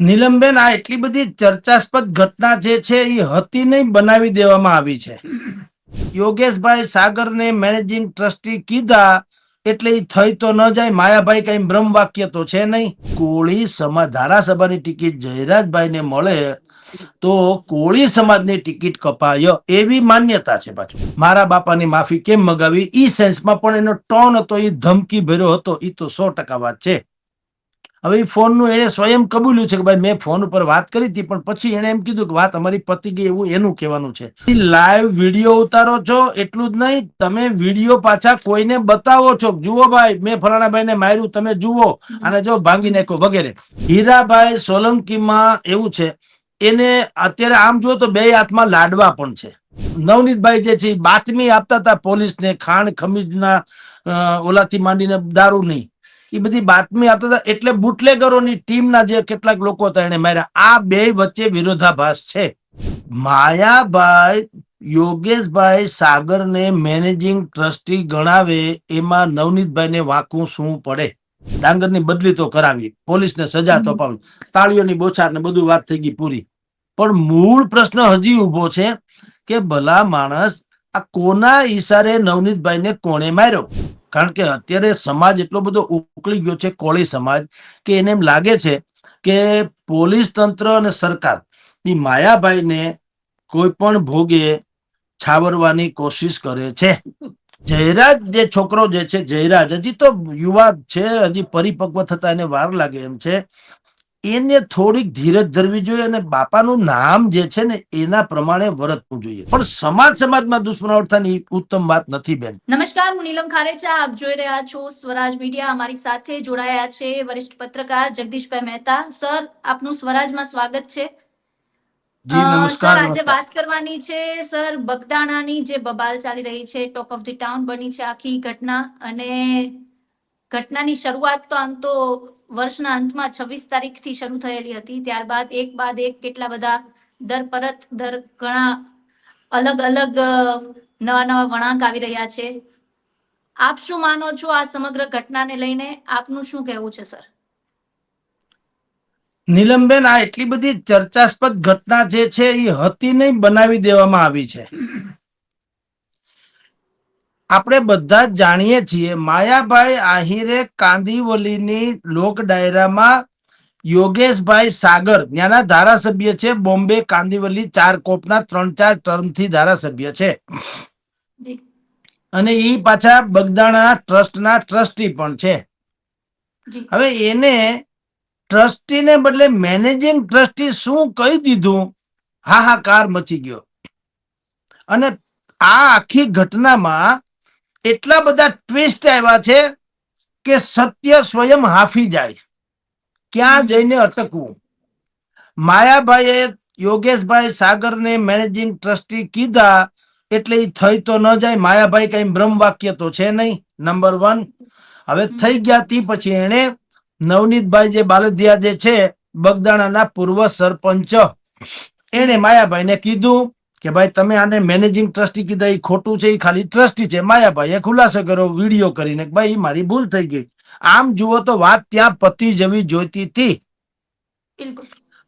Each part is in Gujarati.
નીલમબેન, આ એટલી બધી ચર્ચાસ્પદ ઘટના જે છે એ હતી નહીં, બનાવી દેવામાં આવી છે. યોગેશભાઈ સાગરને મેનેજિંગ ટ્રસ્ટી કીધા એટલે એ થઈ તો ન જાય. માયાભાઈ કઈ બ્રહ્મ વાક્ય તો છે નહીં. કોળી સમાજ ધારાસભાની ટિકિટ જયરાજભાઈને મળે તો કોળી સમાજની ટિકિટ કપાય એવી માન્યતા છે. પાછું મારા બાપાની માફી કેમ મગાવી ઈ સેન્સમાં પણ એનો ટોન હતો, એ ધમકી ભર્યો હતો, એ તો 100% વાત છે. હવે ફોન નું એને સ્વયં કબૂલ્યું છે કે ભાઈ મેં ફોન ઉપર વાત કરી હતી, પણ પછી એને એમ કીધું કે વાત અમારી પતી ગઈ, એવું એનું કહેવાનું છે. લાઈવ વિડીયો ઉતારો છો એટલું જ નહીં, તમે વિડીયો પાછા કોઈને બતાવો છો, જુઓ ભાઈ મેં ફલાણા ભાઈને માર્યું, તમે જુઓ, અને જો ભાંગી નાખ્યો વગેરે. હીરાભાઈ સોલંકીમાં એવું છે, એને અત્યારે આમ જુઓ તો બે હાથમાં લાડવા પણ છે. નવનીતભાઈ જે છે બાતમી આપતા હતા પોલીસને, ખાંડ ખમીજના ઓલાથી માંડીને દારૂ નહીં, એ બધી બાતમી આપતા હતા. એટલે બુટલેગરોની ટીમના જે કેટલાક લોકો હતા એને માર્યા. આ બે વચ્ચે વિરોધાભાસ છે. માયાભાઈ યોગેશભાઈ સાગરને મેનેજિંગ ટ્રસ્ટી ગણાવે એમાં નવનીતભાઈને વાંકું શું પડે? ડાંગરની બદલી તો કરાવી, પોલીસને સજા તો પાવી, તાળીઓની બોછાર ને બધું વાત થઈ ગઈ પૂરી. પણ મૂળ પ્રશ્ન હજી ઉભો છે કે ભલા માણસ આ કોના ઈશારે નવનીતભાઈને કોણે માર્યો? કારણ કે અત્યારે સમાજ એટલો બધો ઉકળી ગયો છે, કોળી સમાજ, કે એને એમ લાગે છે કે પોલીસ તંત્ર અને સરકાર એ માયાભાઈને કોઈ પણ ભોગે છાવરવાની કોશિશ કરે છે. જયરાજ જે છોકરો જે છે, જયરાજ હજી તો યુવા છે, હજી પરિપક્વ થતા એને વાર લાગે એમ છે. એને થોડીક ધીરજ ધરવી જોઈએ અને બાપાનું નામ જે છે ને એના પ્રમાણે વર્તવું જોઈએ. પણ સમાજમાં દુશ્મનાવટ થવાની ઉત્તમ વાત નથી બેન. નમસ્કાર, હું નીલમ ખારેચા, આપ જોઈ રહ્યા છો સ્વરાજ મીડિયા. અમારી સાથે જોડાયા છે વરિષ્ઠ પત્રકાર જગદીશભાઈ મહેતા. સર, આપનું સ્વરાજમાં સ્વાગત છે. સર, આજે વાત કરવાની છે સર બગદાણાની જે બબાલ ચાલી રહી છે, ટોક ઓફ ધી ટાઉન બની છે આખી ઘટના. અને ઘટનાની શરૂઆત તો આમ તો વર્ષના અંતમાં 26 તારીખથી શરૂ થયેલી હતી. ત્યારબાદ એક બાદ એક કેટલા બધા ઘણા અલગ અલગ નવા નવા વળાંક આવી રહ્યા છે. આપ શું માનો છો આ સમગ્ર ઘટનાને લઈને? આપનું શું કહેવું છે સર? નીલમબેન, આ એટલી બધી ચર્ચાસ્પદ ઘટના જે છે એ હતી નહીં, બનાવી દેવામાં આવી છે. આપણે બધા જ જાણીએ છીએ, માયાભાઈ આહિરે કાંદિવલીની લોક ડાયરામાં યોગેશભાઈ સાગર ત્યાંના ધારાસભ્ય છે, બોમ્બે કાંદિવલી 4 કોપના 3-4 ટર્મથી ધારાસભ્ય છે. અને એ પાછા બગદાણા ટ્રસ્ટના ટ્રસ્ટી પણ છે. હવે એને ટ્રસ્ટીને બદલે મેનેજિંગ ટ્રસ્ટી શું કહી દીધું, હાહાકાર મચી ગયો. અને આ આખી ઘટનામાં એટલા બધા ટ્વિસ્ટ આવ્યા છે કે સત્ય સ્વયં હાફી જાય. ક્યાં જઈને અટકવું? માયાભાઈએ યોગેશભાઈ સાગરને મેનેજિંગ ટ્રસ્ટી કીધા એટલે એ થઈ તો ન જાય. માયાભાઈ કઈ બ્રહ્મ વાક્ય તો છે નહીં, નંબર 1. હવે થઈ ગયા તી પછી એને નવનીતભાઈ જે બાલદિયા જે છે બગદાણાના પૂર્વ સરપંચ, એને માયાભાઈને કીધું કે ભાઈ તમે આને મેનેજિંગ ટ્રસ્ટી કીધા એ ખોટું છે, એ ખાલી ટ્રસ્ટી છે. માયાભાઈએ ખુલાસો કર્યો વિડીયો કરીને કે ભાઈ મારી ભૂલ થઈ ગઈ. આમ જુઓ તો વાત ત્યાં પતી જવી જોઈતી હતી.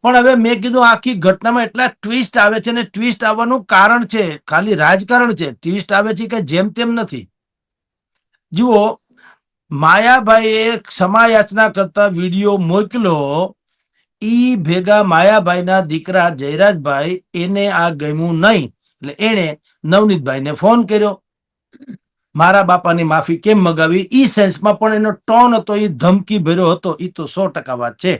પણ હવે મેં કીધું આખી ઘટનામાં એટલા ટ્વિસ્ટ આવે છે ને ટ્વિસ્ટ આવવાનું કારણ છે ખાલી રાજકારણ છે. ટ્વિસ્ટ આવે છે કે જેમ તેમ નથી. જુઓ, માયાભાઈએ ક્ષમા યાચના કરતા વિડીયો મોકલ્યો. ઈ ભેગા માયાભાઈના દીકરા જયરાજભાઈ એને આ ગમ્યું નહીં એટલે એને નવનીતભાઈને ફોન કર્યો. મારા બાપાની માફી કેમ મગાવી ઈ સેન્સમાં પણ એનો ટોન હતો, એ ધમકી ભર્યો હતો, એ તો 100% વાત છે.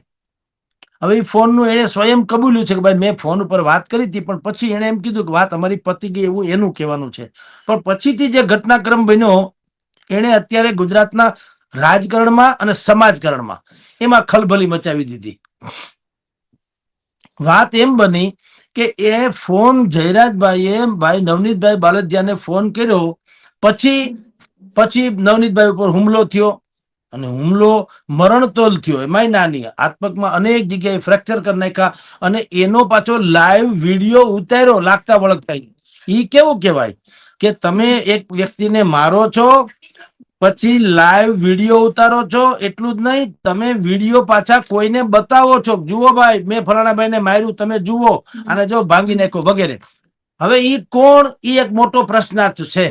હવે ફોન નું એને સ્વયં કબૂલ્યું છે કે ભાઈ મેં ફોન ઉપર વાત કરી હતી, પણ પછી એને એમ કીધું કે વાત અમારી પતી ગઈ, એવું એનું કહેવાનું છે. પણ પછીથી જે ઘટનાક્રમ બન્યો એને અત્યારે ગુજરાતના રાજકારણમાં અને સમાજકારણમાં એમાં ખલબલી મચાવી દીધી. વાત એમ બની કે એ ફોન જયરાજભાઈએ ભાઈ નવનીતભાઈ બાલદિયાને ફોન કર્યો, પછી નવનીતભાઈ ઉપર હુમલો થયો અને હુમલો મરણતોલ થયો. એમાંય નાની હાથ પગમાં અનેક જગ્યાએ ફ્રેક્ચર કરી નાખ્યા અને એનો પાછો લાઈવ વિડીયો ઉતાર્યો લાગતા વળગતા. ઈ કેવું કહેવાય કે તમે એક વ્યક્તિને મારો છો પછી લાઈવ વિડીયો ઉતારો છો, એટલું જ નહીં, તમે વિડીયો પાછા કોઈને બતાવો છો, જુઓ ભાઈ મેં ફલાણા ભાઈને માર્યું, તમે જુઓ, અને જો ભાંગી નાખ્યો વગેરે. હવે ઈ કોણ, ઈ એક મોટો પ્રશ્નાર્થ છે.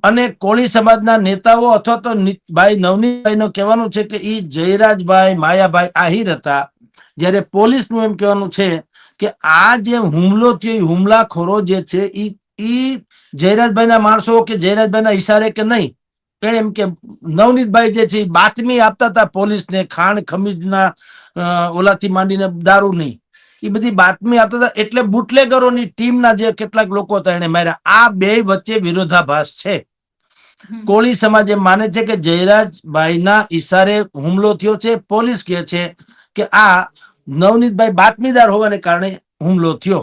અને કોળી સમાજના નેતાઓ અથવા તો ભાઈ નવનીતભાઈ નું કહેવાનું છે કે ઈ જયરાજભાઈ માયાભાઈ આહિર હતા, જ્યારે પોલીસનું એમ કહેવાનું છે કે આ જે હુમલો થયો એ હુમલાખોરો જે છે ઈ જયરાજભાઈ ના માણસો કે જયરાજભાઈ ના ઈશારે કે નહીં, એને એમ કે નવનીતભાઈ જે છે બાતમી આપતા હતા પોલીસને, ખાણ ખમીજના ઓલાથી માંડીને દારૂ નહીં, એ બધી બાતમી આપતા હતા, એટલે બુટલેગરોની ટીમના જે કેટલાક લોકો હતા એને માર્યા. આ બે વચ્ચે વિરોધાભાસ છે. કોળી સમાજ એમ માને છે કે જયરાજભાઈના ઈશારે હુમલો થયો છે, પોલીસ કહે છે કે આ નવનીતભાઈ બાતમીદાર હોવાને કારણે હુમલો થયો.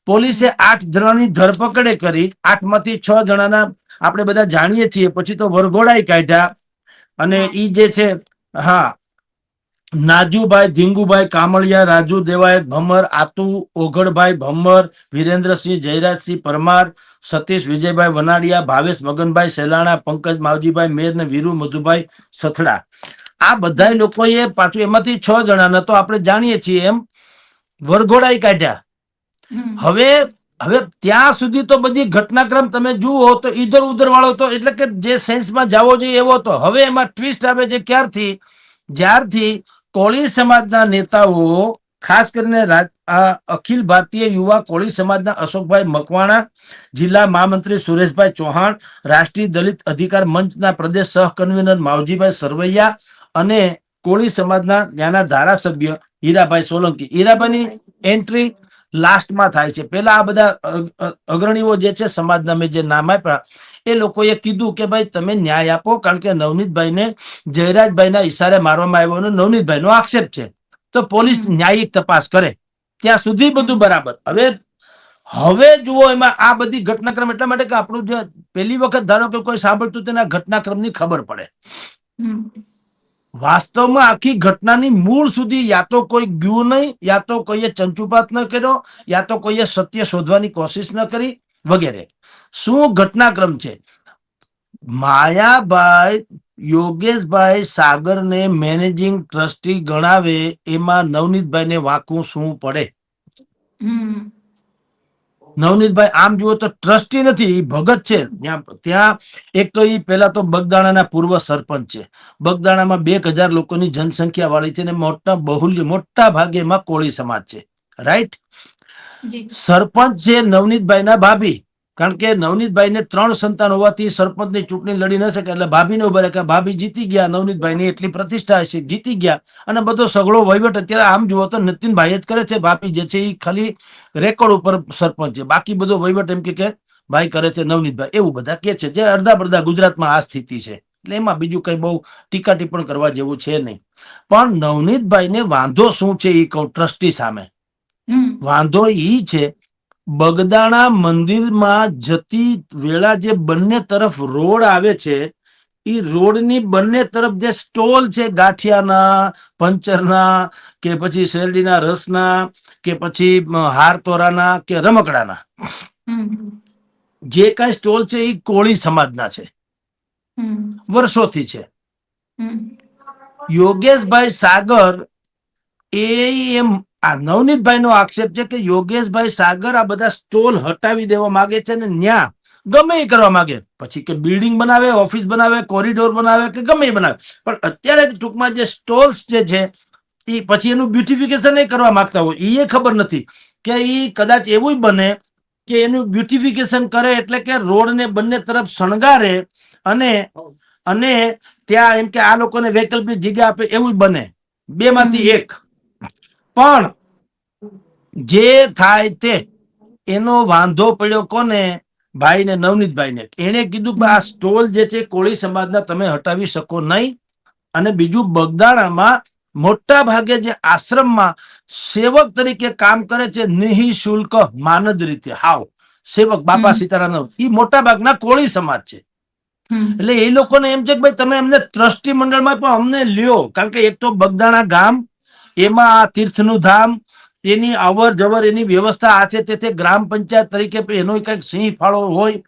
પોલીસે 8 જણાની ધરપકડ કરી, 8 માંથી 6 જણાના આપણે બધા જાણીએ છીએ, પછી તો વરઘોડાઈ કાઢ્યા. અને ઈ જે છે, હા, નાજુભાઈ ધીંગુભાઈ કામળિયા, રાજુ દેવાય ભમર, આતુ ઓઘડભાઈ ભમર, વિરેન્દ્રસિંહ જયરાજસિંહ પરમાર, સતીશ વિજયભાઈ વનાડિયા, ભાવેશ મગનભાઈ સેલાણા, પંકજ માવજીભાઈ મેર ને વીરુ મધુભાઈ સથડા. આ બધા લોકોએ પાછું એમાંથી 6 જણાના તો આપણે જાણીએ છીએ એમ વરઘોડાઈ કાઢ્યા. હવે ત્યાં સુધી તો બધી ઘટનાક્રમ તમે જુઓ તો ઈધર ઉધર વાળો તો, એટલે કે જે સેન્સમાં જવો જોઈએ એવો હતો. હવે એમાં ટ્વિસ્ટ આવે છે ક્યારથી, જ્યારથી કોળી સમાજના નેતાઓ, ખાસ કરીને અખિલ ભારતીય યુવા કોળી સમાજના અશોકભાઈ મકવાણા, જિલ્લા મહામંત્રી સુરેશભાઈ ચૌહાણ, રાષ્ટ્રીય દલિત અધિકાર મંચના પ્રદેશ સહ કન્વીનર માવજીભાઈ સરવૈયા અને કોળી સમાજના ત્યાંના ધારાસભ્ય હીરાભાઈ સોલંકી. હીરાભાઈની એન્ટ્રી લાસ્ટમાં થાય છે. પેલા આ બધા અગ્રણીઓ જે છે સમાજના મેં જે નામ આપ્યા એ લોકોએ કીધું કે ભાઈ તમે ન્યાય આપો, કારણ કે નવનીતભાઈને જયરાજભાઈના ઈશારે મારવામાં આવ્યો અને નવનીતભાઈનો આક્ષેપ છે, તો પોલીસ ન્યાયિક તપાસ કરે. ત્યાં સુધી બધું બરાબર. હવે જુઓ એમાં આ બધી ઘટનાક્રમ એટલા માટે કે આપણું જે પહેલી વખત ધારો કે કોઈ સાંભળતું તેના ઘટનાક્રમની ખબર પડે. વાસ્તવમાં આખી ઘટનાની મૂળ સુધી યા તો કોઈ ગયું નહીં, યા તો કોઈએ ચંચુપાત ન કર્યો, યા તો કોઈએ સત્ય શોધવાની કોશિશ ન કરી વગેરે. શું ઘટનાક્રમ છે? માયાભાઈ યોગેશભાઈ સાગરને મેનેજિંગ ટ્રસ્ટી ગણાવે, એમાં નવનીતભાઈને વાંકું શું પડે? નવનીતભાઈ આમ જુઓ તો ટ્રસ્ટી નથી, એ ભગત છે. ત્યાં એક તો એ પેલા તો બગદાણાના પૂર્વ સરપંચ છે. બગદાણામાં 2000 લોકોની જનસંખ્યા વાળી છે ને મોટા ભાગે એમાં કોળી સમાજ છે, રાઈટ? સરપંચ છે નવનીતભાઈના ભાભી, કારણ કે નવનીતભાઈને 3 સંતાન હોવાથી સરપંચની ચૂંટણી લડી ન શકે, એટલે ભાભીને ઉભા રાખ્યા. ભાભી જીતી ગયા, નવનીતભાઈની એટલી પ્રતિષ્ઠા છે, જીતી ગયા, અને બધો સગળો વહીવટ અત્યારે આમ જુઓ તો નીતિનભાઈ જ કરે છે. ભાભી જે છે એ ખાલી રેકોર્ડ ઉપર સરપંચ છે, બાકી બધો વહીવટ એમ કે ભાઈ કરે છે નવનીતભાઈ, એવું બધા કે છે. જે અડધા પડધા ગુજરાતમાં આ સ્થિતિ છે, એટલે એમાં બીજું કઈ બહુ ટીકા ટિપ્પણ કરવા જેવું છે નહીં. પણ નવનીતભાઈને વાંધો શું છે એ કહું ટ્રસ્ટી સામે. વાંધો ઈ છે, બગદાણા મંદિરમાં જતી વેળા જે બંને તરફ રોડ આવે છે, એ રોડની બંને તરફ જે સ્ટોલ છે, ગાંઠિયાના, પંચરના, કે પછી શેરડીના રસના, કે પછી હારતોરાના, કે રમકડાના, જે કઈ સ્ટોલ છે એ કોળી સમાજના છે, વર્ષોથી છે. યોગેશભાઈ સાગર એમ આ નવનીતભાઈ નો આક્ષેપ છે કે યોગેશભાઈ સાગર આ બધા સ્ટોલ હટાવી દેવા માંગે છે, ને ન્યા ગમે એ કરવા માંગે, પછી કે બિલ્ડિંગ બનાવે, ઓફિસ બનાવે, કોરિડોર બનાવે, કે ગમે એ બનાવે, પણ અત્યારે ટૂંકમાં જે સ્ટોલ્સ જે છે એ પછી એનું બ્યુટિફિકેશન એ કરવા માંગતા હોય, એ ખબર નથી કે એ કદાચ એવું બને કે એનું બ્યુટિફિકેશન કરે એટલે કે રોડ ને બંને તરફ શણગારે અને ત્યાં એમ કે આ લોકોને વૈકલ્પિક જગ્યા આપે, એવું બને. 2 માંથી 1. પણ જે થાય તે એનો વાંધો પડ્યો કોને? ભાઈ ને, નવનીતભાઈ ને. એને કીધું કે આ સ્ટોલ જે છે કોળી સમાજના તમે હટાવી શકો નહીં, અને બીજું બગદાણામાં મોટા ભાગે જે આશ્રમમાં સેવક તરીકે કામ કરે છે નિઃશુલ્ક માનદ રીતે, હાવ સેવક બાપા સીતારામ, એ મોટા ભાગના કોળી સમાજ છે. એટલે એ લોકોને એમ છે કે ભાઈ તમે અમને ટ્રસ્ટી મંડળમાં પણ અમને લ્યો, કારણ કે એક તો બગદાણા ગામ, એમાં આ તીર્થનું ધામ, એની અવર જવર એની વ્યવસ્થા આ છે તે ગ્રામ પંચાયત તરીકે એનો કઈક સિંહ ફાળો હોય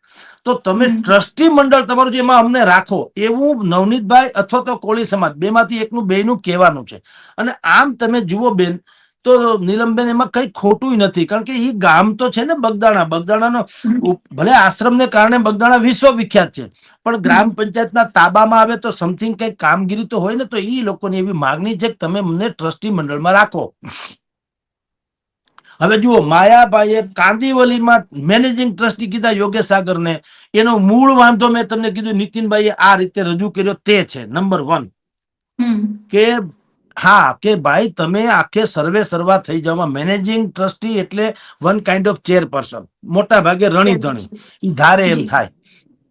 તો તમે ટ્રસ્ટી મંડળ તમારું જેમાં અમને રાખો, એવું નવનીતભાઈ અથવા તો કોળી સમાજ બેમાંથી એકનું બેનું કહેવાનું છે. અને આમ તમે જુઓ બેન તો નીલમબેન એમાં કઈ ખોટું નથી, કારણ કે એ ગામ તો છે ને બગદાણાનો ભલે આશ્રમને કારણે બગદાણા વિશ્વ વિખ્યાત છે, પણ ગ્રામ પંચાયતના તાબામાં આવે તો સમથિંગ કઈ કામગીરી તો હોય ને. તો એ લોકોની એવી માગણી છે કે તમે અમને ટ્રસ્ટી મંડળમાં રાખો. હવે જુઓ, માયાભાઈએ કાંદીવલીમાં મેનેજિંગ ટ્રસ્ટી કીધા યોગેશ સાગરને, એનો મૂળ વાંધો મેં તમને કીધું નીતિનભાઈએ આ રીતે રજૂ કર્યો તે છે નંબર 1 કે હા કે ભાઈ તમે આખે સર્વે સર્વા થઈ જવા. મેનેજિંગ ટ્રસ્ટી એટલે વન કાઇન્ડ ઓફ ચેરપર્સન, મોટા ભાગે રણી ધણી ઈ ધારે એમ થાય.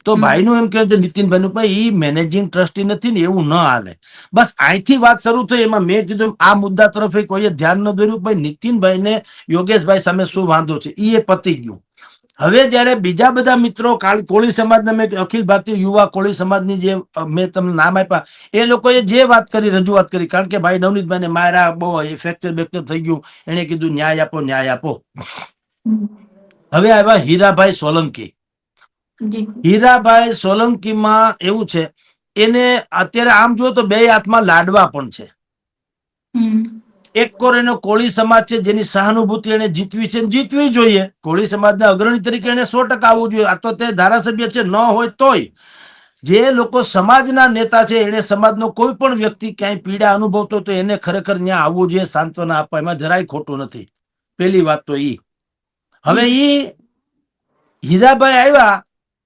તો ભાઈનું એમ કહે છે નીતિનભાઈ નું, ભાઈ ઈ મેનેજિંગ ટ્રસ્ટી નથી ને, એવું ન હાલે. બસ અહીંથી વાત શરૂ થઈ. એમાં મેં કીધું આ મુદ્દા તરફ કોઈએ ધ્યાન ન દોર્યું. ભાઈ નીતિનભાઈ ને યોગેશભાઈ સામે શું વાંધો છે એ પતી ગયું. હવે જયારે બીજા બધા મિત્રો કોળી સમાજના, મેં અખિલ ભારતીય યુવા કોળી સમાજની જે મેં તમને નામ આપ્યા, એ લોકોએ જે વાત કરી, રજૂઆત કરી, કારણ કે ભાઈ નવનીતભાઈ ને માર્યા, બહુ ફ્રેક્ચર બેક્ચર થઈ ગયું, એને કીધું ન્યાય આપો, ન્યાય આપો. હવે આવ્યા હીરાભાઈ સોલંકી. હીરાભાઈ સોલંકીમાં એવું છે, એને અત્યારે આમ જુઓ તો બે હાથમાં લાડવા પણ છે. એક કોર એનો કોળી સમાજ છે, જેની સહાનુભૂતિ એને જીતવી છે, જીતવી જોઈએ. કોળી સમાજના અગ્રણી તરીકે એને 100% આવવું જોઈએ. આ તો તે ધારાસભ્ય છે, ન હોય તોય જે લોકો સમાજના નેતા છે, એને સમાજનો કોઈ પણ વ્યક્તિ ક્યાંય પીડા અનુભવતો તો એને ખરેખર ત્યાં આવવું જોઈએ, સાંત્વના આપવા. એમાં જરાય ખોટું નથી. પેલી વાત તો ઈ. હવે ઈ હીરાભાઈ આવ્યા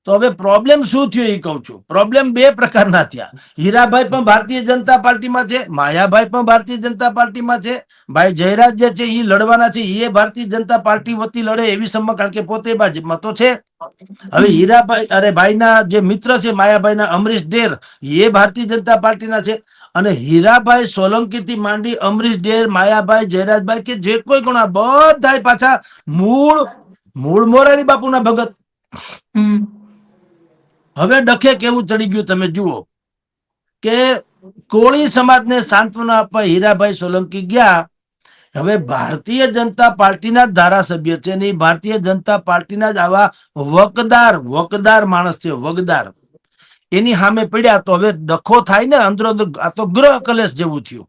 તો હવે પ્રોબ્લેમ શું થયો એ કહું છું. પ્રોબ્લેમ બે પ્રકારના થયા. હીરાભાઈ પણ ભારતીય જનતા પાર્ટીમાં છે, માયાભાઈ પણ ભારતીય જનતા પાર્ટીમાં છે, ભાઈ જયરાજ જે છે એ લડવાના છે, એ ભારતીય જનતા પાર્ટી વતી લડે એવી સંમત, કારણ કે પોતે ભાજપમાં તો છે. હવે હીરાભાઈ અરે ભાઈના જે મિત્ર છે માયાભાઈના, અમરીશ ડેર, એ ભારતીય જનતા પાર્ટીના છે. અને હીરાભાઈ સોલંકી થી માંડી અમરીશ ડેર, માયાભાઈ, જયરાજભાઈ, કે જે કોઈ ગણા બધા પાછા મૂળ મોરારી બાપુના ભગત. હવે ડખે કેવું ચડી ગયું તમે જુઓ કે કોળી સમાજને સાંત્વના આપવા હીરાભાઈ સોલંકી ગયા. હવે ભારતીય જનતા પાર્ટીના જ ધારાસભ્ય છે ને, ભારતીય જનતા પાર્ટીના જ આવા વગદાર માણસ છે, વગદાર. એની સામે પડ્યા તો હવે ડખો થાય ને અંદરો અંદર. આ તો ગ્રહ કલેશ જેવું થયું.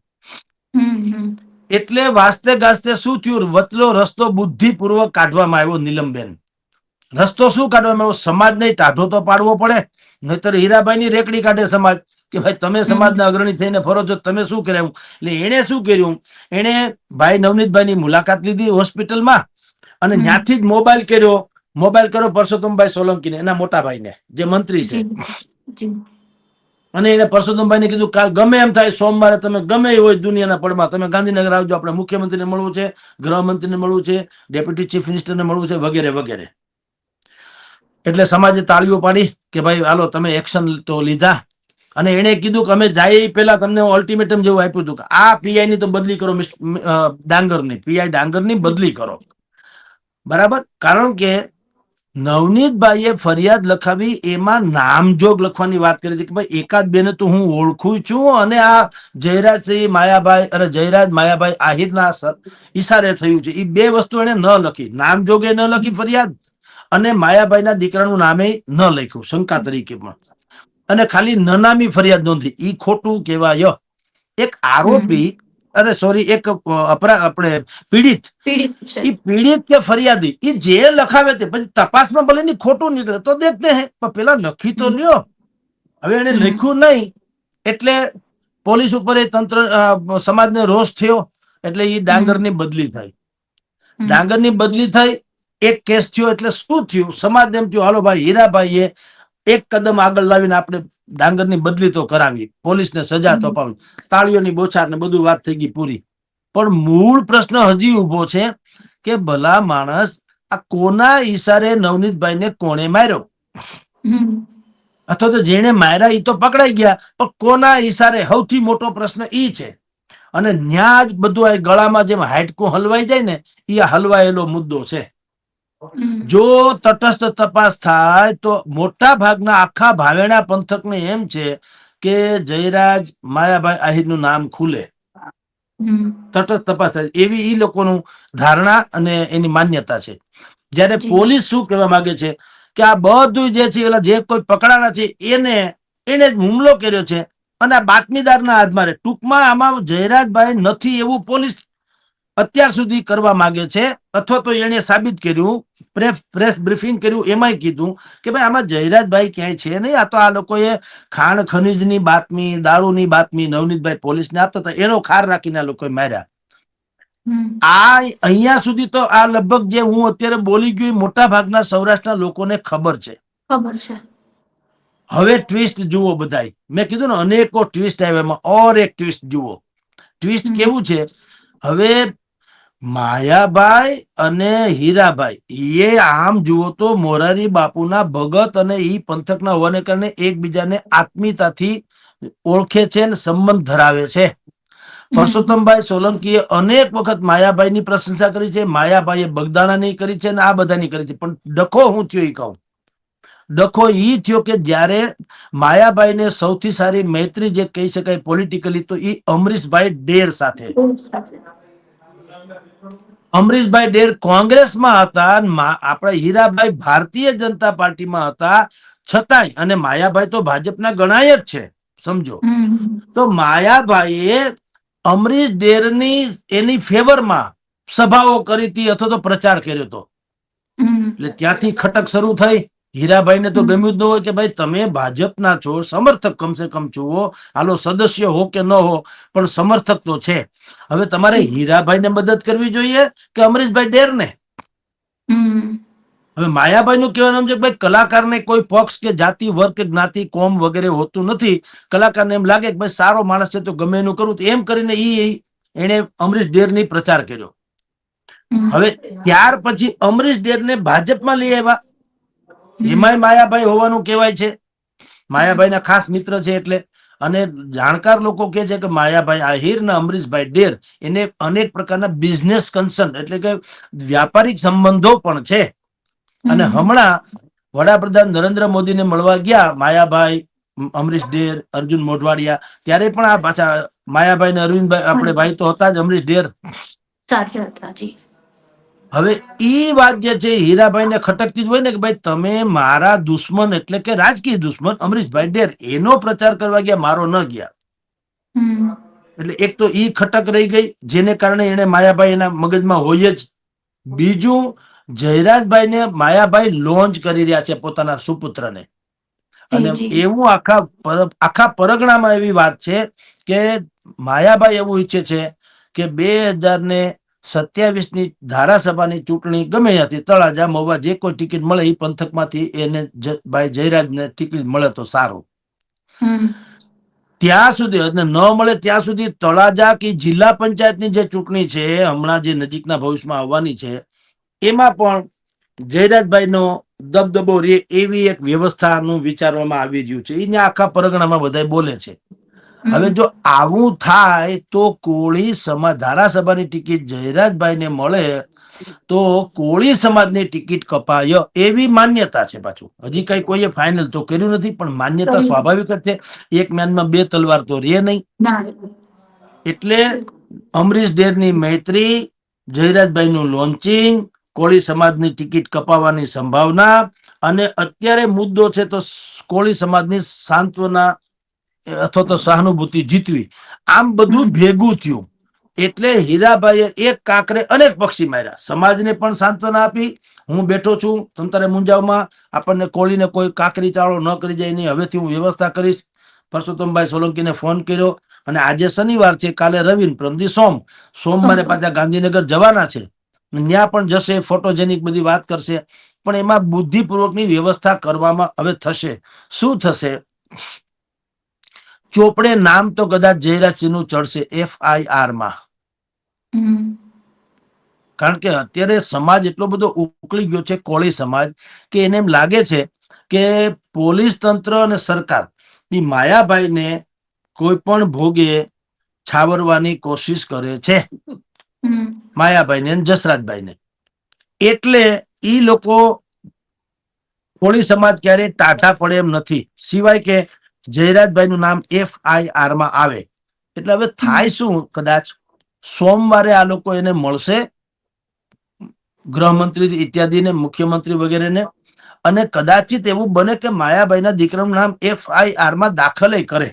એટલે વાસ્તે ગાસ્તે શું થયું, વચલો રસ્તો બુદ્ધિપૂર્વક કાઢવામાં આવ્યો. નીલમબેન, રસ્તો શું કાઢવામાં આવ્યો? સમાજને ટાઢો તો પાડવો પડે, નહીતર હીરાભાઈ ની રેકડી કાઢે સમાજ કે ભાઈ તમે સમાજના અગ્રણી થઈને ફરો છો, તમે શું કર્યું. એટલે એને શું કર્યું, એને ભાઈ નવનીતભાઈ ની મુલાકાત લીધી હોસ્પિટલમાં, અને ત્યાંથી જ મોબાઈલ કર્યો પરસોત્તમભાઈ સોલંકીને, એના મોટા ભાઈને, જે મંત્રી છે. અને એને પરસોત્તમભાઈ ને કીધું કાલ ગમે એમ થાય, સોમવારે તમે ગમે એ હોય દુનિયાના પડમાં, તમે ગાંધીનગર આવજો, આપણે મુખ્યમંત્રીને મળવું છે, ગૃહમંત્રીને મળવું છે, ડેપ્યુટી ચીફ મિનિસ્ટરને મળવું છે, વગેરે વગેરે. એટલે સમાજે તાળીઓ પાડી કે ભાઈ હાલો તમે એક્શન તો લીધા. અને એને કીધું કે અમે જાય પેલા તમને અલ્ટિમેટમ જેવું આપ્યું હતું કે આ પીઆઈ ની તો બદલી કરો, ડાંગરની પીઆઈ ડાંગરની બદલી કરો. બરાબર, કારણ કે નવનીતભાઈએ ફરિયાદ લખાવી, એમાં નામજોગ લખવાની વાત કરી હતી કે ભાઈ એકાદ બેને તો હું ઓળખું છું, અને આ જયરાજસિંહ માયાભાઈ, અરે જયરાજ માયાભાઈ આહિરના ઈશારે થયું છે. એ બે વસ્તુ એને ન લખી, નામજોગે ન લખી ફરિયાદ, અને માયાભાઈના દીકરાનું નામે ન લખ્યું શંકા તરીકે પણ, અને ખાલી નનામી ફરિયાદ નોંધી. ઈ ખોટું કહેવાય. એક આરોપી, અરે સોરી, એક આપણે પીડિત, ઈ પીડિત કે ફરિયાદી, ઈ જે લખાવે તે પછી તપાસમાં ભલે ની ખોટું નીકળે તો દેખતે હે, પણ પેલા લખી તો લ્યો. હવે એને લખ્યું નહીં એટલે પોલીસ ઉપર એ તંત્ર સમાજને રોષ થયો, એટલે એ ડાંગરની બદલી થઈ. ડાંગરની બદલી થઈ, એક કેસ થયો. એટલે શું થયું, સમાજ એમ થયું હાલો ભાઈ હીરાભાઈએ એક કદમ આગળ લાવીને આપણે ડાંગરની બદલી તો કરાવી, પોલીસને સજા તો પાવી, તાળીઓની બોછાર ને બધું વાત થઈ ગઈ પૂરી. પણ મૂળ પ્રશ્ન હજી ઉભો છે કે ભલા માણસ, આ કોના ઈશારે નવનીતભાઈ ને કોણે માર્યો, અથવા તો જેને માર્યા એ તો પકડાઈ ગયા, પણ કોના ઈશારે, સૌથી મોટો પ્રશ્ન ઈ છે. અને ન્યા જ બધું આ ગળામાં જેમ હાડકું હલવાઈ જાય ને, એ હલવાયેલો મુદ્દો છે. જો તટસ્થ તપાસ થાય તો મોટા ભાગના આખા ભાવેણા પંથકને એમ છે કે જયરાજ માયાભાઈ આહિરનું નામ ખુલે. હમ. તટસ્થ તપાસ થાય એવી ઈ લોકોનું ધારણા અને એની માન્યતા છે. જ્યારે જી. પોલીસ શું કહેવા માંગે છે કે આ બધું જે છે એલા જે કોઈ પકડાણા છે એને જ હુમલો કર્યો છે અને આ બાતમીદારના આધારે ટૂંકમાં આમાં જયરાજભાઈ નથી એવું પોલીસ અત્યાર સુધી કરવા માંગે છે, અથવા તો એને સાબિત કર્યું, પ્રેસ બ્રીફિંગ કર્યું, એમાંય કીધું કે ભાઈ આમાં જયરાજભાઈ ક્યાંય છે નહીં, આ તો આ લોકોએ ખાણ ખનીજની બાતમી, દારૂની બાતમી નવનીતભાઈ પોલીસને આપતા હતા, એનો ખાર રાખીને આ લોકોએ માર્યા. આ અહીંયા સુધી તો આ લગભગ જે હું અત્યારે બોલી ગયું મોટા ભાગના સૌરાષ્ટ્રના લોકોને ખબર છે. હવે ટ્વિસ્ટ જુઓ બધાય, મેં કીધું ને અનેકો ટ્વિસ્ટ આવ્યા, એમાં ઓર એક ટ્વિસ્ટ જુઓ. ટ્વિસ્ટ કેવું છે, હવે માયાભાઈ અને હીરાભાઈ એ આમ જુઓ તો મોરારી બાપુના ભગત અને ઈ પંથકના હોવાને કારણે એકબીજાને આત્મીયતાથી ઓળખે છે ને સંબંધ ધરાવે છે. પરસોત્તમભાઈ સોલંકીએ અનેક વખત માયાભાઈની પ્રશંસા કરી છે, માયાભાઈએ બગદાણાની કરી છે અને આ બધાની કરી છે, પણ ડખો હું થયો એ કહું. ડખો ઈ થયો કે જ્યારે માયાભાઈને સૌથી સારી મૈત્રી જે કહી શકાય પોલિટિકલી તો ઈ અમરીશભાઈ ડેર સાથે. અમરીશભાઈ ડેર કોંગ્રેસમાં હતા, આપણા હીરાભાઈ ભારતીય જનતા પાર્ટીમાં હતા, છતાંય અને માયાભાઈ તો ભાજપના ગણાય જ છે, સમજો. તો માયાભાઈએ અમરીશ ડેરની એની ફેવરમાં સભાઓ કરી હતી અથવા તો પ્રચાર કર્યો હતો, એટલે ત્યાંથી ખટક શરૂ થઈ. હીરાભાઈને તો ગમ્યું જ ન હોય કે ભાઈ તમે ભાજપના છો, સમર્થક કમસે કમ છો, હાલો સદસ્ય હો કે ન હો પણ સમર્થક તો છે. હવે તમારે હીરાભાઈને મદદ કરવી જોઈએ કે અમરીશભાઈ ડેરને? હવે માયાભાઈ નું કહેવાનું છે ભાઈ કલાકારને કોઈ પક્ષ કે જાતિ, વર્ગ કે જ્ઞાતિ, કોમ વગેરે હોતું નથી. કલાકારને એમ લાગે કે ભાઈ સારો માણસ છે તો ગમે એનું કરું, એમ કરીને એને અમરીશ ડેરની પ્રચાર કર્યો. હવે ત્યાર પછી અમરીશ ડેરને ભાજપમાં લઈ આવ્યા, એમાંય માયાભાઈ હોવાનું કહેવાય છે, માયાભાઈના ખાસ મિત્ર છે એટલે. અને જાણકાર લોકો કહે છે કે માયાભાઈ આહિર અને અમરીશભાઈ ડેર એને અનેક પ્રકારના બિઝનેસ કન્સર્ન એટલે કે વ્યાપારિક સંબંધો પણ છે. અને હમણાં વડાપ્રધાન નરેન્દ્ર મોદીને મળવા ગયા માયાભાઈ, અમરીશ ડેર, અર્જુન મોઢવાડિયા, ત્યારે પણ આ પાછા માયાભાઈ ને અરવિંદભાઈ આપણે ભાઈ તો હતા જ, અમરીશ ડેર સાથે હતા. જી. હવે ઈ વાત જે છે હીરાભાઈ ને ખટકતી જ હોય ને કે ભાઈ તમે મારા દુશ્મન એટલે કે રાજકીય દુશ્મન અમરીશભાઈ ડેર એનો પ્રચાર કરવા ગયા, મારો ન ગયા. એટલે એક તો ઈ ખટક રહી ગઈ, જેને કારણે એને માયાભાઈ એના મગજમાં હોય જ. બીજું, જયરાજભાઈ ને માયાભાઈ લોન્ચ કરી રહ્યા છે પોતાના સુપુત્રને, અને એવું આખા પરગણામાં એવી વાત છે કે માયાભાઈ એવું ઈચ્છે છે કે 2027 ની ધારાસભાની ચૂંટણી ગમે ત્યાંથી તળાજા, મહુવા જે કોઈ ટિકિટ મળે એ પંથકમાંથી એને ભાઈ જયરાજને ટિકિટ મળે તો સારું. ત્યાં સુધી અને ન મળે ત્યાં સુધી તળાજા કે જિલ્લા પંચાયતની જે ચૂંટણી છે હમણાં જે નજીકના ભવિષ્યમાં આવવાની છે, એમાં પણ જયરાજભાઈનો દબદબો રે એવી એક વ્યવસ્થાનું વિચારવામાં આવી રહ્યું છે. એને આખા પરગણામાં બધા બોલે છે. હવે જો આવું થાય તો કોળી સમાજ ધારાસભાની ટિકિટ જયરાજભાઈને મળે તો કોળી સમાજની ટિકિટ કપાય એવી માન્યતા છે. પાછું હજી કઈ કોઈએ ફાઇનલ તો કર્યું નથી, પણ માન્યતા સ્વાભાવિક જ છે. એક મેનમાં બે તલવાર તો રે નહીં. એટલે અમરીશ ડેરની મૈત્રી, જયરાજભાઈ નું લોન્ચિંગ, કોળી સમાજની ટિકિટ કપાવવાની સંભાવના, અને અત્યારે મુદ્દો છે તો કોળી સમાજની સાંત્વના અથવા તો સહાનુભૂતિ જીતવી, આમ બધું ભેગું થયું. એટલે હીરાભાઈએ એક કાંકરે અનેક પક્ષી માર્યા. સમાજને પણ સાંત્વના આપી, હું બેઠો છું તમ તારે મુંજાવમાં, આપણને કોળીને કોઈ કાંકરી ચાળો ન કરી જાય નહીં, હવેથી હું વ્યવસ્થા કરીશ. પરસોત્તમભાઈ સોલંકીને ફોન કર્યો, અને આજે શનિવાર છે, કાલે રવિ, પ્રમદી સોમવારે પાછા ગાંધીનગર જવાના છે. ત્યાં પણ જશે, ફોટોજેનિક બધી વાત કરશે, પણ એમાં બુદ્ધિપૂર્વકની વ્યવસ્થા કરવામાં હવે થશે. શું થશે? ચોપડે નામ તો કદાચ જયરાજસિંહ નું ચડશે FIR માં, કારણ કે અત્યારે સમાજ એટલો બધો ઉકળી ગયો છે કોળી સમાજ, કે એને એમ લાગે છે કે પોલીસ તંત્ર અને સરકાર એ માયાભાઈને કોઈ પણ ભોગે છાવરવાની કોશિશ કરે છે, માયાભાઈને અને જસરાજભાઈને. એટલે ઈ લોકો કોળી સમાજ ક્યારે ટાઢા પડે એમ નથી, સિવાય કે જયરાજભાઈ નું નામ FIR માં આવે. એટલે હવે થાય શું, કદાચ સોમવારે આ લોકો એને મળશે, ગૃહમંત્રી ઇત્યાદિને, મુખ્યમંત્રી વગેરેને, અને કદાચિત એવું બને કે માયાભાઈના દીકરાનું નામ FIR માં દાખલ કરે,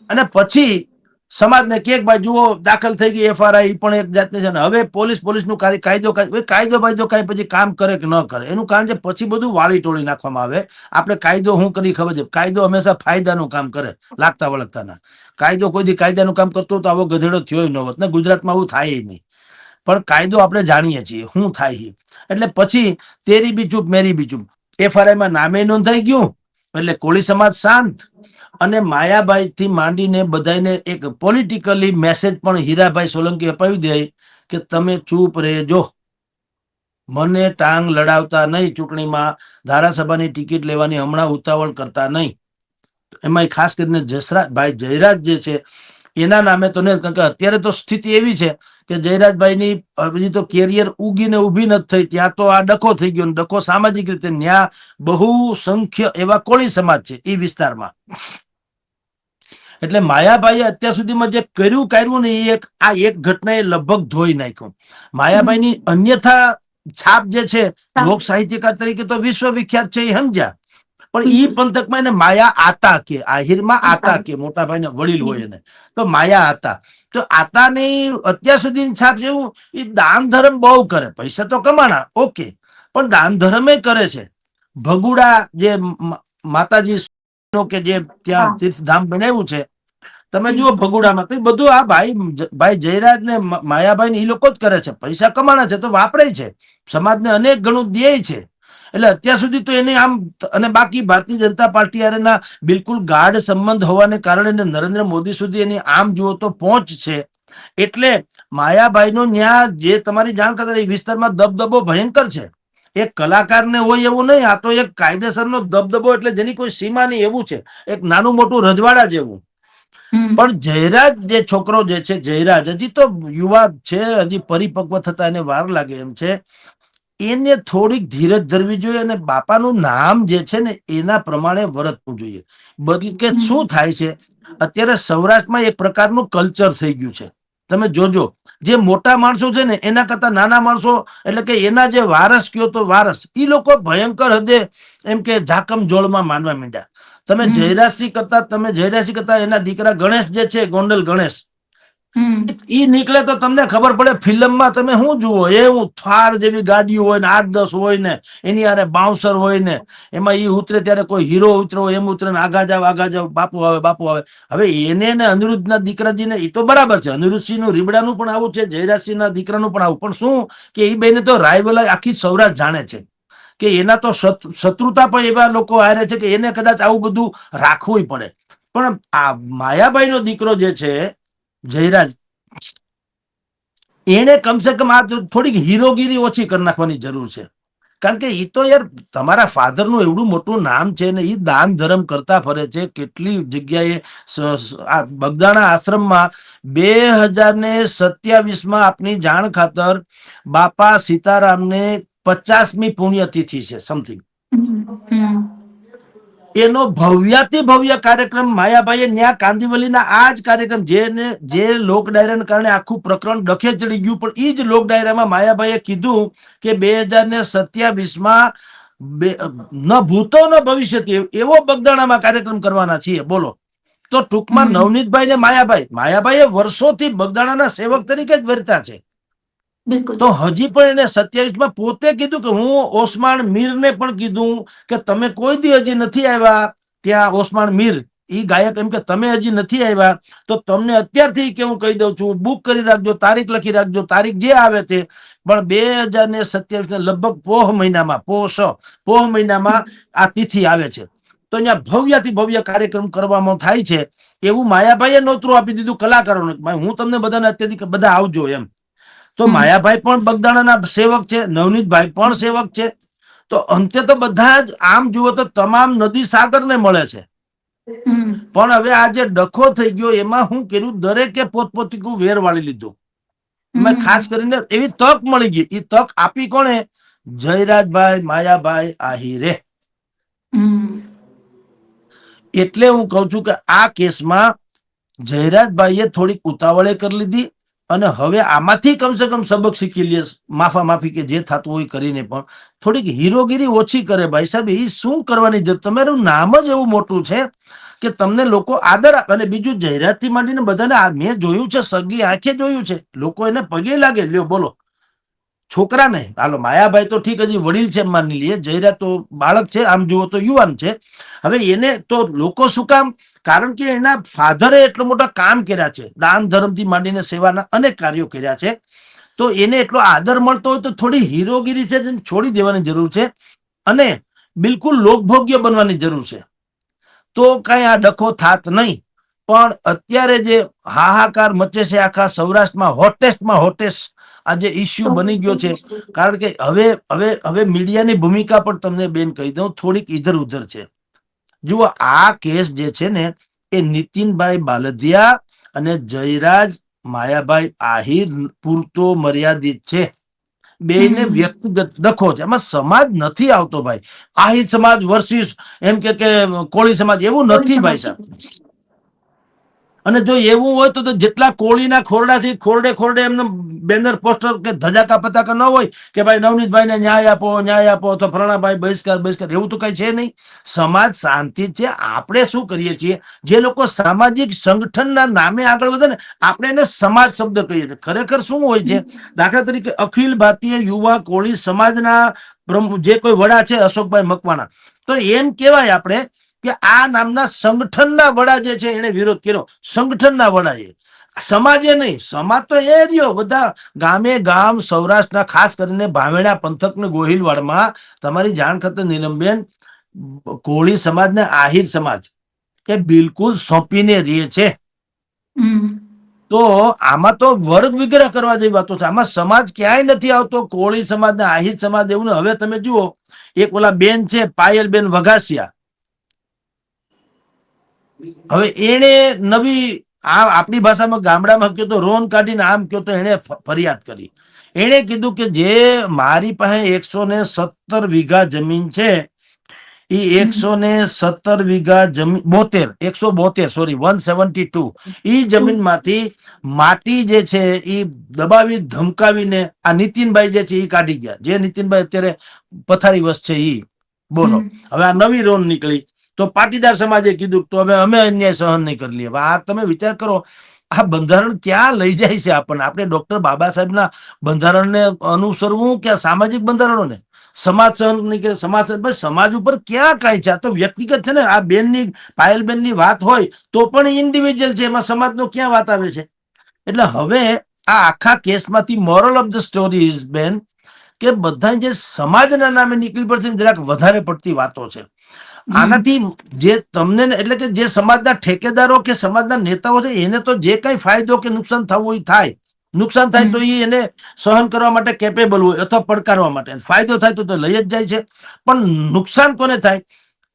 અને પછી સમાજને કે ભાઈ જુઓ દાખલ થઈ ગઈ FRI પણ એક જાતની છે ને, હવે પોલીસનું કાયદો કાયદો કાંઈ પછી કામ કરે કે ન કરે એનું કારણ છે, પછી બધું વાળી ટોળી નાખવામાં આવે. આપણે કાયદો શું કરી ખબર છે, કાયદો હંમેશા ફાયદાનું કામ કરે, લાગતા વળગતાના. કાયદો કોઈ દી કાયદાનું કામ કરતો તો આવો ગધેડો થયો ન હોત ને, ગુજરાતમાં આવું થાય નહીં. પણ કાયદો આપણે જાણીએ છીએ શું થાય, એટલે પછી તેરી બી ચૂપ મેરી બી ચૂપ, FRI માં નામે નોંધાઈ ગયું એટલે કોળી સમાજ શાંત. અને માયાભાઈ થી માંડીને બધાને એક પોલિટિકલી મેસેજ પણ હીરાભાઈ સોલંકી અપાવી દે કે તમે ચૂપ રહેજો, મને ટાંગ લડાવતા નહીં, ચૂંટણીમાં ધારાસભાની ટિકિટ લેવાની હમણાં ઉતાવળ કરતા નહીં. એમાં ખાસ કરીને જસરાજભાઈ જયરાજ જે છે એના નામે તો નહીં, કારણ કે અત્યારે તો સ્થિતિ એવી છે કે જયરાજભાઈની હજી તો કેરિયર ઉગીને ઉભી નથી થઈ, ત્યાં તો આ ડખો થઈ ગયો. ડખો સામાજિક રીતે ન્યા બહુ સંખ્ય એવા કોળી સમાજ છે એ વિસ્તારમાં. એટલે માયાભાઈએ અત્યાર સુધીમાં જે કર્યું ને એ આ એક ઘટનાએ લગભગ ધોઈ નાખ્યું. માયાભાઈની અન્યથા છાપ જે છે લોક સાહિત્યકાર તરીકે તો વિશ્વ વિખ્યાત છે એ સમજ્યા, પણ ઈ પંથકમાં એને માયા આતા કે, આહિરમાં આતા કે, મોટા ભાઈને વડીલ હોય એને તો માયા આતા. તો આતાની અત્યાર સુધીની છાપ જેવું એ દાન ધર્મ બહુ કરે, પૈસા તો કમાણા ઓકે, પણ દાન ધર્મ કરે છે. ભગુડા જે માતાજી કે જે ત્યાં તીર્થધામ બનાવ્યું છે, તમે જુઓ ભગુડામાં તો બધું આ ભાઈ જયરાજ ને માયાભાઈ ને એ લોકો જ કરે છે. પૈસા કમાણા છે તો વાપરે છે, સમાજને અનેક ઘણું દે છે. એટલે અત્યાર સુધી તો એને આમ, અને બાકી ભારતીય જનતા પાર્ટી હારેના બિલકુલ ગાઢ સંબંધ હોવાને કારણે નરેન્દ્ર મોદી સુધી એની આમ જુઓ તો પહોંચ છે. એટલે માયાભાઈનો ન્યા જે તમારી જાણ કરતા એ વિસ્તારમાં દબદબો ભયંકર છે. એક કલાકારને હોય એવું નહીં, આ તો એક કાયદેસરનો દબદબો, એટલે જેની કોઈ સીમા નહીં એવું છે, એક નાનું મોટું રજવાડા જેવું. પણ જયરાજ જે છોકરો જે છે, જયરાજ હજી તો યુવા છે, હજી પરિપક્વ થતા એને વાર લાગે એમ છે. એને થોડીક ધીરજ ધરવી જોઈએ અને બાપાનું નામ જે છે ને એના પ્રમાણે વર્તવું જોઈએ. બદલ કે શું થાય છે અત્યારે સૌરાષ્ટ્રમાં એક પ્રકારનું કલ્ચર થઈ ગયું છે. તમે જોજો, જે મોટા માણસો છે ને એના કરતા નાના માણસો, એટલે કે એના જે વારસ કયો તો વારસ, એ લોકો ભયંકર હદે એમ કે જાકમ જોળમાં માનવા માંડ્યા. તમે જયરાજસિંહ કરતા એના દીકરા ગણેશ જે છે, ગોંડલ ગણેશ, ઈ નીકળે તો તમને ખબર પડે ફિલ્મમાં તમે શું જુઓ, એવું થાર જેવી ગાડીઓ હોય ને, 8-10 હોય ને, એની હારે બાઉન્સર હોય ને, એમાં ઈ ઉતરે ત્યારે કોઈ હીરો ઉતરો એમ ઉતરે ને આગા જાવ બાપુ આવે. હવે એને ને અનિરુદ્ધના દીકરાજીને એ તો બરાબર છે, અનિરુદ્ધસિંહનું રીબડાનું પણ આવું છે, જયરાજસિંહના દીકરાનું પણ આવું, પણ શું કે એ બેને તો રાયવલ આખી સૌરાષ્ટ્ર જાણે છે કે એના તો શત્રુતા પણ એવા લોકો હારે છે કે એને કદાચ આવું બધું રાખવું પડે. પણ આ માયાભાઈનો દીકરો જે છે જયરાજ, એને કમસે કમ આ થોડીક હીરોગીરી ઓછી કરી નાખવાની જરૂર છે. કારણ કે એ તો યાર તમારા ફાધરનું એવડું મોટું નામ છે ને, એ દાન ધર્મ કરતા ફરે છે. કેટલી જગ્યાએ બગદાણા આશ્રમમાં 2027 આપની જાણ ખાતર બાપા સીતારામને 50મી પુણ્યતિથિ છે સમથિંગ, એનો ભવ્યાતિ ભવ્ય કાર્યક્રમ માયાભાઈએ ન્યા કાંદીવલીના આ જ કાર્યક્રમ, જે લોક ડાયરાને કારણે આખું પ્રકરણ ડખે ચડી ગયું, પણ એ જ લોક ડાયરામાં માયાભાઈએ કીધું કે 2027 ન ભૂતો ન ભવિષ્ય એવો બગદાણામાં કાર્યક્રમ કરવાના છીએ. બોલો, તો ટૂંકમાં નવનીતભાઈ ને માયાભાઈએ વર્ષોથી બગદાણાના સેવક તરીકે જ વર્ત્યા છે. તો હજી પણ એને 27માં પોતે કીધું કે હું ઓસમાણ મીરને પણ કીધું કે તમે કોઈ દી હજી નથી આવ્યા ત્યાં, ઓસમાણ મીર ઈ ગાયક, એમ કે તમે હજી નથી આવ્યા તો તમને અત્યારથી કે હું કહી દઉં છું, બુક કરી રાખજો, તારીખ લખી રાખજો, તારીખ જે આવે તે. પણ 2027 લગભગ પોહ મહિનામાં આ તિથિ આવે છે. તો અહીંયા ભવ્યથી ભવ્ય કાર્યક્રમ કરવામાં થાય છે. એવું માયાભાઈએ નોતરું આપી દીધું કલાકારોને, હું તમને બધાને અત્યારથી બધા આવજો એમ. તો માયાભાઈ પણ બગદાણાના સેવક છે, નવનીતભાઈ પણ સેવક છે. તો અંતે તો બધા જ આમ જુઓ તો તમામ નદી સાગરને મળે છે. પણ હવે આ જે ડખો થઈ ગયો એમાં હું કર્યું, દરેકે પોતપોતીનું વેર વાળી લીધું. મેં ખાસ કરીને એવી તક મળી ગઈ, એ તક આપી કોણે? જયરાજભાઈ માયાભાઈ આહિરે. એટલે હું કઉ છું કે આ કેસમાં જયરાજભાઈએ થોડીક ઉતાવળે કરી લીધી, અને હવે આમાંથી કમસે કમ સબક શીખી લે, માફા માફી કે જે થતું હોય કરીને પણ થોડીક હીરોગીરી ઓછી કરે. ભાઈ સાહેબ, એ શું કરવાની જરૂર? તમારું નામ જ એવું મોટું છે કે તમને લોકો આદર આપે. અને બીજું, જાહેરાતથી માંડીને બધાને મેં જોયું છે, સગી આંખે જોયું છે, લોકો એને પગે લાગે. લ્યો બોલો, છોકરાને હાલો, માયાભાઈ તો ઠીક હજી વડીલ છે માની લઈએ, જયરાત તો બાળક છે, આમ જુઓ તો યુવાન છે. હવે એને તો લોકો શું કામ? કારણ કે એના ફાધરે એટલો મોટા કામ કર્યા છે, દાન ધર્મથી માંડીને સેવાના અનેક કાર્યો કર્યા છે. તો એને એટલો આદર મળતો હોય તો થોડી હીરોગીરી છે છોડી દેવાની જરૂર છે, અને બિલકુલ લોકભોગ્ય બનવાની જરૂર છે. તો કઈ આ ડખો થાત નહીં. પણ અત્યારે જે હાહાકાર મચે છે આખા સૌરાષ્ટ્રમાં, હોટેસ્ટમાં હોટેસ્ટ આ જે ઇસ્યુ બની ગયો છે. કારણ કે હવે હવે હવે મીડિયાની ભૂમિકા પણ તમને બેન કહી દઉં, થોડીક ઇધર ઉધર છે. જુઓ, આ કેસ જે છે ને, એ નીતિનભાઈ બાલદિયા અને જયરાજ માયાભાઈ આહિર પૂરતો મર્યાદિત છે. બેયને વ્યક્તિગત ડખો છે, એમાં સમાજ નથી આવતો ભાઈ. આહિર સમાજ વર્સિસ એમ કે કોળી સમાજ, એવું નથી ભાઈ સાહેબ. અને જો એવું હોય તો જેટલા કોળીના ખોરડા છે, ખોરડે ખોરડે એમને બેનર પોસ્ટર કે ધજાકા પતાકા ન હોય કે ભાઈ નવનીતભાઈને ન્યાય આપો, ન્યાય આપો, તો ફલાણાભાઈ બહિષ્કાર બહિષ્કાર, એવું તો કઈ છે નહીં. સમાજ શાંતિ છે. આપણે શું કરીએ છીએ, જે લોકો સામાજિક સંગઠનના નામે આગળ વધે ને, આપણે એને સમાજ શબ્દ કહીએ છીએ. ખરેખર શું હોય છે? દાખલા તરીકે અખિલ ભારતીય યુવા કોળી સમાજના જે કોઈ વડા છે, અશોકભાઈ મકવાણા, તો એમ કેવાય આપણે કે આ નામના સંગઠનના વડા જે છે એને વિરોધ કર્યો. સંગઠનના વડા, એ સમાજે નહીં. સમાજ તો એ રહ્યો બધા ગામે ગામ, સૌરાષ્ટ્રના ખાસ કરીને ભાવેણા પંથક ને ગોહિલવાડમાં, તમારી જાણ ખાતર નીલમબેન, કોળી સમાજ ને આહિર સમાજ એ બિલકુલ સોંપીને રહે છે. તો આમાં તો વર્ગ વિગ્રહ કરવા જેવી વાતો છે. આમાં સમાજ ક્યાંય નથી આવતો. કોળી સમાજ ને આહિર સમાજ એવું ને. હવે તમે જુઓ, એક ઓલા બેન છે પાયલબેન વઘાસિયા, હવે એને નવી આપણી ભાષામાં ગામડામાં કહ્યું તો રોન કાઢીને આમ કહ્યું તો એને ફરિયાદ કરી. એણે કીધું કે જે મારી પાસે 117 વીઘા જમીન છે, એ 117 વીઘા જમીન, 172, સોરી 172, ઈ જમીનમાંથી માટી જે છે એ દબાવી ધમકાવીને આ નીતિનભાઈ જે છે એ કાઢી ગયા. જે નીતિનભાઈ અત્યારે પથારીવશ છે ઈ. બોલો, હવે આ નવી રોન નીકળી તો પાટીદાર સમાજે કીધું તો હવે અમે અન્યાય સહન નહીં કરી લઈએ. આ તમે વિચાર કરો, આ બંધારણ ક્યાં લઈ જાય છે આપણને? આપણે ડોક્ટર બાબા સાહેબના બંધારણને અનુસરવું કે સામાજિક બંધારણોને? સમાજ સહન નહીં કરે, સમાજ ઉપર ક્યાં કાંઈ છે? આ તો વ્યક્તિગત છે ને. આ બેનની, પાયલબેનની વાત હોય તો પણ ઇન્ડિવિજ્યુઅલ છે, એમાં સમાજનો ક્યાં વાત આવે છે? એટલે હવે આ આખા કેસમાંથી moral of the story is, બેન, કે બધા જે સમાજના નામે નીકળી પડશે જરાક વધારે પડતી વાતો છે. આનાથી જે તમને, એટલે કે જે સમાજના ઠેકેદારો કે સમાજના નેતાઓ છે, એને તો જે કઈ ફાયદો કે નુકસાન થવું એ થાય. નુકસાન થાય તો એ એને સહન કરવા માટે કેપેબલ હોય, અથવા પડકારવા માટે. ફાયદો થાય તો લઈ જ જાય છે. પણ નુકસાન કોને થાય?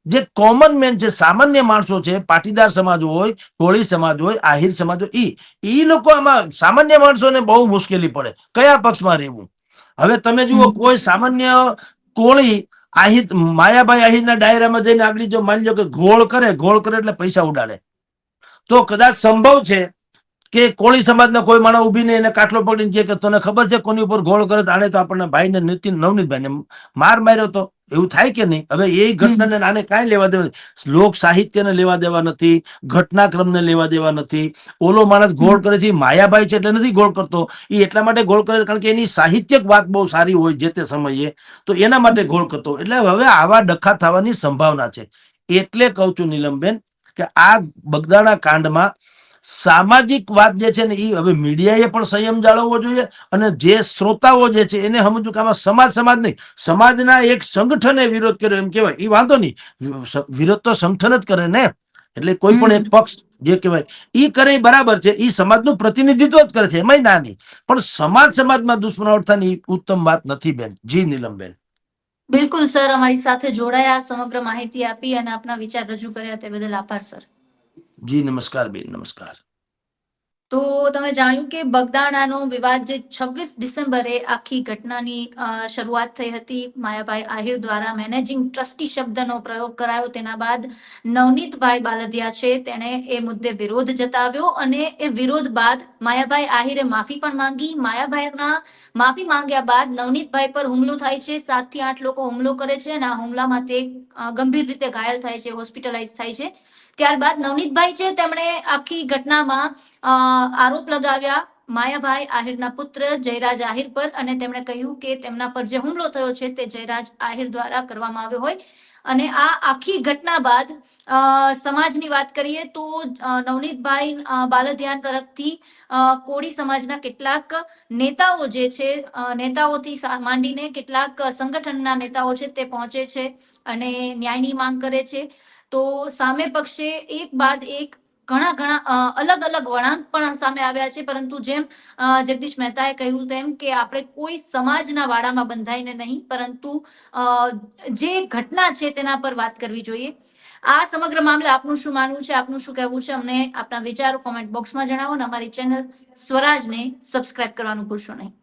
જે કોમન મેન છે, સામાન્ય માણસો છે, પાટીદાર સમાજ હોય, કોળી સમાજ હોય, આહિર સમાજ હોય, ઈ લોકો આમાં સામાન્ય માણસોને બહુ મુશ્કેલી પડે કયા પક્ષમાં રહેવું. હવે તમે જુઓ, કોઈ સામાન્ય કોળી આહિર, માયાભાઈ આહિરના ડાયરામાં જઈને આગળ જો માની લો કે ઘોળ કરે એટલે પૈસા ઉડાડે, તો કદાચ સંભવ છે કે કોળી સમાજના કોઈ માણસ ઉભીને એને કાટલો પકડીને કહે કે તને ખબર છે કોની ઉપર ઘોળ કરે? આને તો આપણને ભાઈને નવનીતભાઈને માર માર્યો તો. એવું થાય કે નહીં? હવે એ ઘટનાને આને કાંઈ લેવા દેવા નથી. લોક સાહિત્યને લેવા દેવા નથી, ઘટનાક્રમને લેવા દેવા નથી. ઓલો માણસ ગોળ કરે છે, માયાભાઈ છે એટલે નથી ગોળ કરતો. એ એટલા માટે ગોળ કરે કારણ કે એની સાહિત્યિક વાત બહુ સારી હોય જે તે સમયે, તો એના માટે ગોળ કરતો. એટલે હવે આવા ડખા થવાની સંભાવના છે. એટલે કહું છું નીલમબેન કે આ બગદાણા કાંડમાં સામાજિક વાત જે છે ને, એ હવે મીડિયાએ પણ સંયમ જાળવવો જોઈએ. અને જે શ્રોતાઓ જે છે એને સમજવું કે આમાં સમાજ નહીં, સમાજના એક સંગઠને વિરોધ કર્યો એમ કેવાય, એ વાંધો નહીં. વિરોધ તો સંગઠન જ કરે ને. એટલે કોઈ પણ એક પક્ષ જે કહેવાય ઈ કરે એ બરાબર છે, ઈ સમાજનું પ્રતિનિધિત્વ જ કરે છે, એમાંય ના નહીં. પણ સમાજમાં દુશ્મનાવટ થવાની ઉત્તમ વાત નથી બેન. જી નીલમબેન. બિલકુલ સર, અમારી સાથે જોડાયા, સમગ્ર માહિતી આપી અને આપના વિચાર રજૂ કર્યા તે બદલ આભાર સર. જી નમસ્કાર બેન, નમસ્કાર. તો તમે જાણ્યું કે બગદાણાનો વિવાદ જે 26 ડિસેમ્બરે આખી ઘટનાની શરૂઆત થઈ હતી. માયાભાઈ આહિર દ્વારા મેનેજિંગ ટ્રસ્ટી શબ્દનો પ્રયોગ કરાયો. તેના બાદ નવનીતભાઈ બાલદિયા છે તેણે એ મુદ્દે વિરોધ જતાવ્યો અને એ વિરોધ બાદ માયાભાઈ આહિરે માફી પણ માંગી. માયાભાઈના માફી માંગ્યા બાદ નવનીતભાઈ પર હુમલો થાય છે. 7 થી 8 લોકો હુમલો કરે છે અને આ હુમલામાં તે ગંભીર રીતે ઘાયલ થાય છે, હોસ્પિટલાઇઝ થાય છે. ત્યારબાદ નવનીતભાઈ છે તેમણે આખી ઘટનામાં આરોપ લગાવ્યા માયાભાઈ આહિરના પુત્ર જયરાજ આહિર પર અને તેમણે કહ્યું કે તેમના પર જે હુમલો થયો છે તે જયરાજ આહિર દ્વારા કરવામાં આવ્યો હોય. અને આ આખી ઘટના બાદ સમાજની વાત કરીએ તો નવનીતભાઈ બાલદિયા તરફથી કોળી સમાજના કેટલાક નેતાઓ જે છે, નેતાઓથી માંડીને કેટલાક સંગઠનના નેતાઓ છે તે પહોંચે છે અને ન્યાયની માંગ કરે છે. તો સામે પક્ષે એક બાદ એક ઘણા અલગ અલગ વળાંક પણ સામે આવ્યા છે. પરંતુ જેમ જગદીશ મહેતાએ કહ્યું તેમ કે આપણે કોઈ સમાજના વાડામાં બંધાઈને નહીં, પરંતુ જે ઘટના છે તેના પર વાત કરવી જોઈએ. આ સમગ્ર મામલે આપનું શું માનવું છે, આપનું શું કહેવું છે, અમને આપના વિચારો કોમેન્ટ બોક્સમાં જણાવો અને અમારી ચેનલ સ્વરાજને સબસ્ક્રાઇબ કરવાનું ભૂલશો નહીં.